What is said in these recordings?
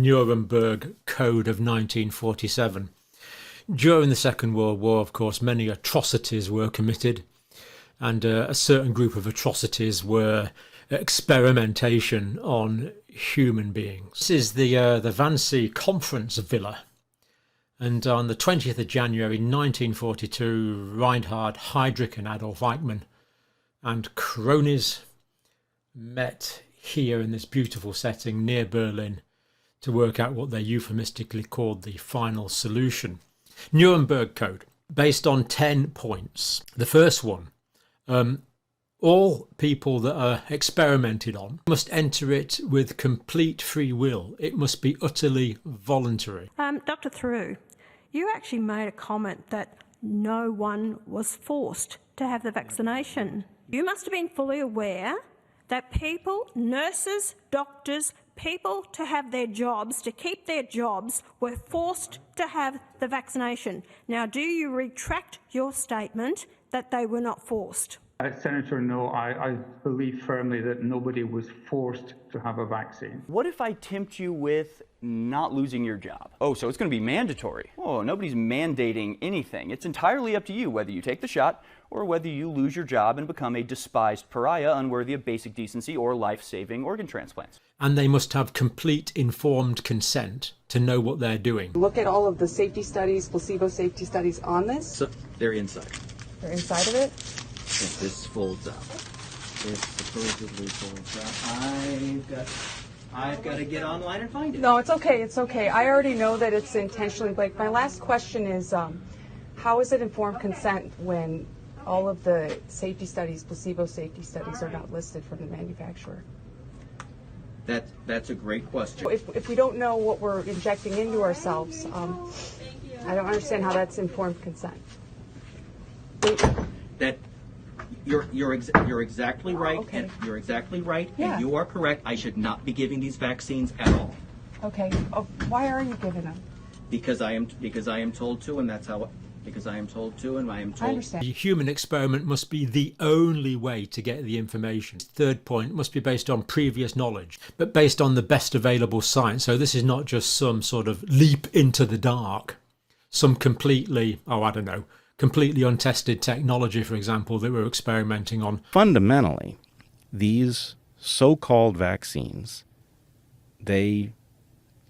Nuremberg Code of 1947. During the Second World War, of course, many atrocities were committed, and a certain group of atrocities were experimentation on human beings. This is the Wannsee Conference Villa, and on the 20th of January 1942, Reinhard Heydrich and Adolf Eichmann and cronies met here in this beautiful setting near Berlin to work out what they euphemistically called the final solution. Nuremberg Code, based on 10 points. The first one, all people that are experimented on must enter it with complete free will. It must be utterly voluntary. Dr. Theroux, you actually made a comment that no one was forced to have the vaccination. You must have been fully aware that people, nurses, doctors, people to have their jobs, to keep their jobs, were forced to have the vaccination. Now, do you retract your statement that they were not forced? Senator, no, I believe firmly that nobody was forced to have a vaccine. What if I tempt you with not losing your job? Oh, so it's going to be mandatory. Oh, nobody's mandating anything. It's entirely up to you whether you take the shot or whether you lose your job and become a despised pariah unworthy of basic decency or life-saving organ transplants. And they must have complete informed consent to know what they're doing. Look at all of the safety studies, placebo safety studies on this. So they're inside. They're inside of it? If this folds up. This supposedly folds up. I've got to get online and find it. No, it's okay. It's okay. I already know that it's intentionally. Like, my last question is, how is it informed consent when all of the safety studies, placebo safety studies, are not listed from the manufacturer? That's a great question. If we don't know what we're injecting into ourselves, I don't understand how that's informed consent. That you're exactly right. Okay. And you're exactly right. Yeah. And you are correct. I should not be giving these vaccines at all. Okay. Why are you giving them? Because I am told to, and that's how. Because I am told to, and I am told. I understand. The human experiment must be the only way to get the information. Third point, must be based on previous knowledge, but based on the best available science. So this is not just some sort of leap into the dark, some completely untested technology, for example, that we're experimenting on. Fundamentally, these so-called vaccines, they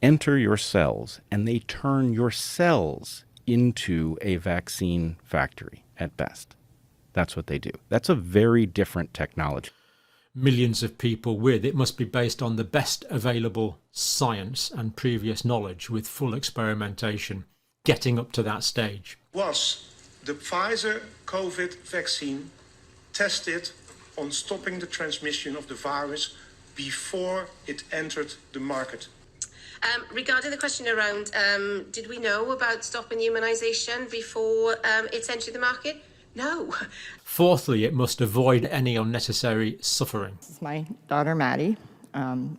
enter your cells and they turn your cells into a vaccine factory at best. That's what they do. That's a very different technology. Millions of people with it must be based on the best available science and previous knowledge with full experimentation, getting up to that stage. Was the Pfizer COVID vaccine tested on stopping the transmission of the virus before it entered the market? Regarding the question around, did we know about stopping immunisation before it's entered the market? No. Fourthly, it must avoid any unnecessary suffering. This is my daughter, Maddie.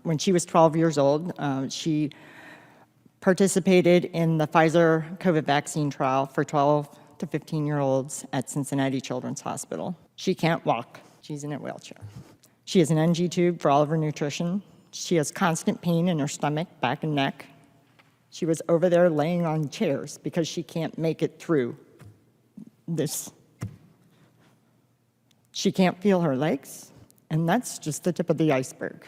When she was 12 years old, she participated in the Pfizer COVID vaccine trial for 12 to 15-year-olds at Cincinnati Children's Hospital. She can't walk. She's in a wheelchair. She has an NG tube for all of her nutrition. She has constant pain in her stomach, back, and neck. She was over there laying on chairs because she can't make it through this. She can't feel her legs, and that's just the tip of the iceberg.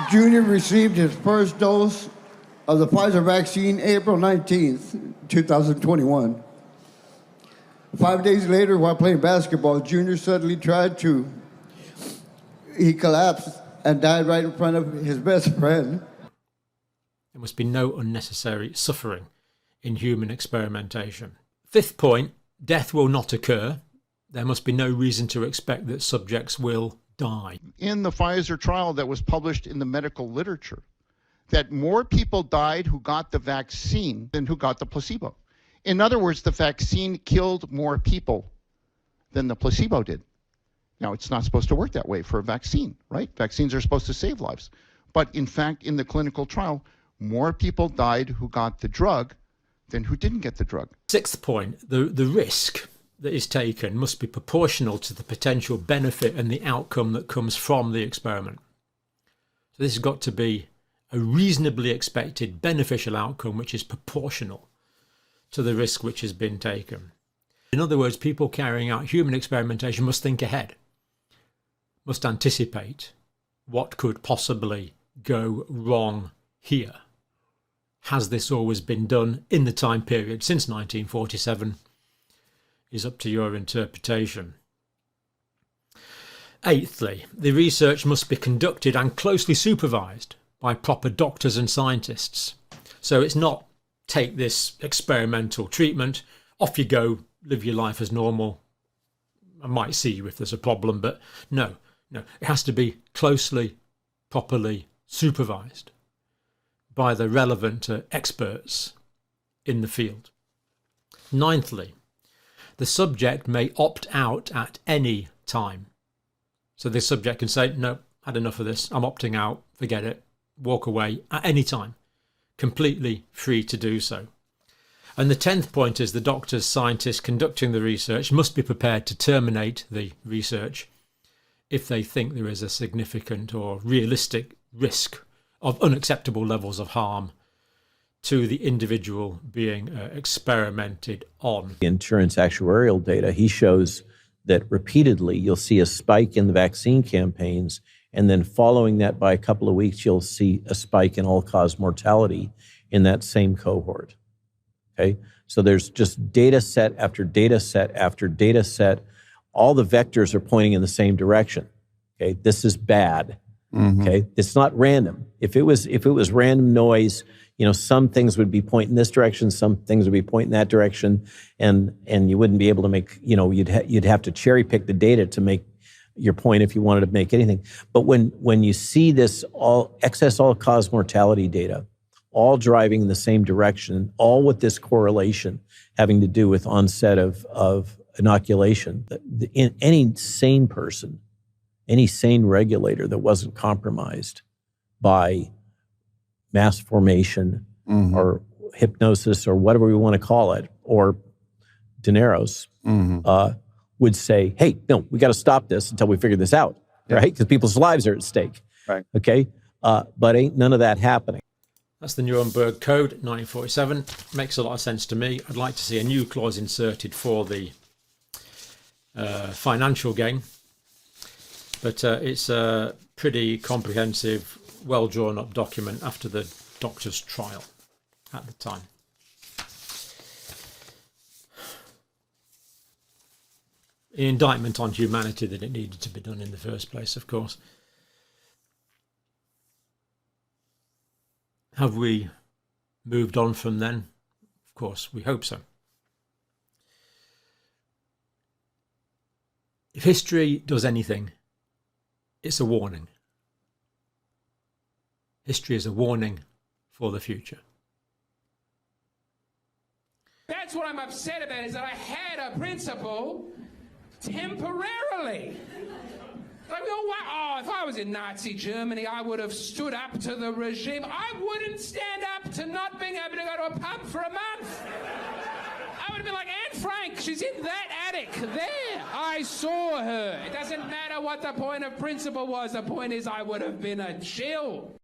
Junior received his first dose of the Pfizer vaccine April 19th, 2021. 5 days later, while playing basketball, Junior suddenly he collapsed and died right in front of his best friend. There must be no unnecessary suffering in human experimentation. Fifth point, death will not occur. There must be no reason to expect that subjects will die. In the Pfizer trial that was published in the medical literature, that more people died who got the vaccine than who got the placebo. In other words, the vaccine killed more people than the placebo did. Now, it's not supposed to work that way for a vaccine, right? Vaccines are supposed to save lives. But in fact, in the clinical trial, more people died who got the drug than who didn't get the drug. Sixth point, the risk that is taken must be proportional to the potential benefit and the outcome that comes from the experiment. So this has got to be a reasonably expected beneficial outcome which is proportional to the risk which has been taken. In other words, people carrying out human experimentation must think ahead, must anticipate what could possibly go wrong here. Has this always been done in the time period since 1947 is up to your interpretation. Eighthly, the research must be conducted and closely supervised by proper doctors and scientists. So it's not take this experimental treatment, off you go, live your life as normal. I might see you if there's a problem, but no, it has to be closely, properly supervised by the relevant experts in the field. Ninthly, the subject may opt out at any time. So the subject can say, no, had enough of this, I'm opting out, forget it, walk away at any time, completely free to do so. And the 10th point is the doctors, scientists conducting the research must be prepared to terminate the research if they think there is a significant or realistic risk of unacceptable levels of harm to the individual being experimented on. The insurance actuarial data, he shows that repeatedly you'll see a spike in the vaccine campaigns, and then following that by a couple of weeks, you'll see a spike in all-cause mortality in that same cohort. Okay, so there's just data set after data set after data set. All the vectors are pointing in the same direction. Okay, this is bad. Okay, it's not random. If it was random noise, some things would be pointing this direction, some things would be pointing that direction, and you wouldn't be able to make, you'd have to cherry pick the data to make your point if you wanted to make anything. But when you see this excess all-cause mortality data, all driving in the same direction, all with this correlation having to do with onset of inoculation, in any sane person, any sane regulator that wasn't compromised by mass formation or hypnosis or whatever we want to call it, or dineros, would say, hey, no, we got to stop this until we figure this out, right? Because people's lives are at stake, right? Okay, but ain't none of that happening. That's the Nuremberg Code, 1947. Makes a lot of sense to me. I'd like to see a new clause inserted for the financial gain. But it's a pretty comprehensive, well-drawn-up document after the doctor's trial at the time. An indictment on humanity that it needed to be done in the first place, of course. Have we moved on from then? Of course, we hope so. If history does anything, it's a warning. History is a warning for the future. That's what I'm upset about, is that I had a principle temporarily. Like, if I was in Nazi Germany, I would have stood up to the regime. I wouldn't stand up to not being able to go to a pub for a month. I would have been like, Anne Frank, she's in that attic there. I saw her. It doesn't matter what the point of principle was. The point is I would have been a chill.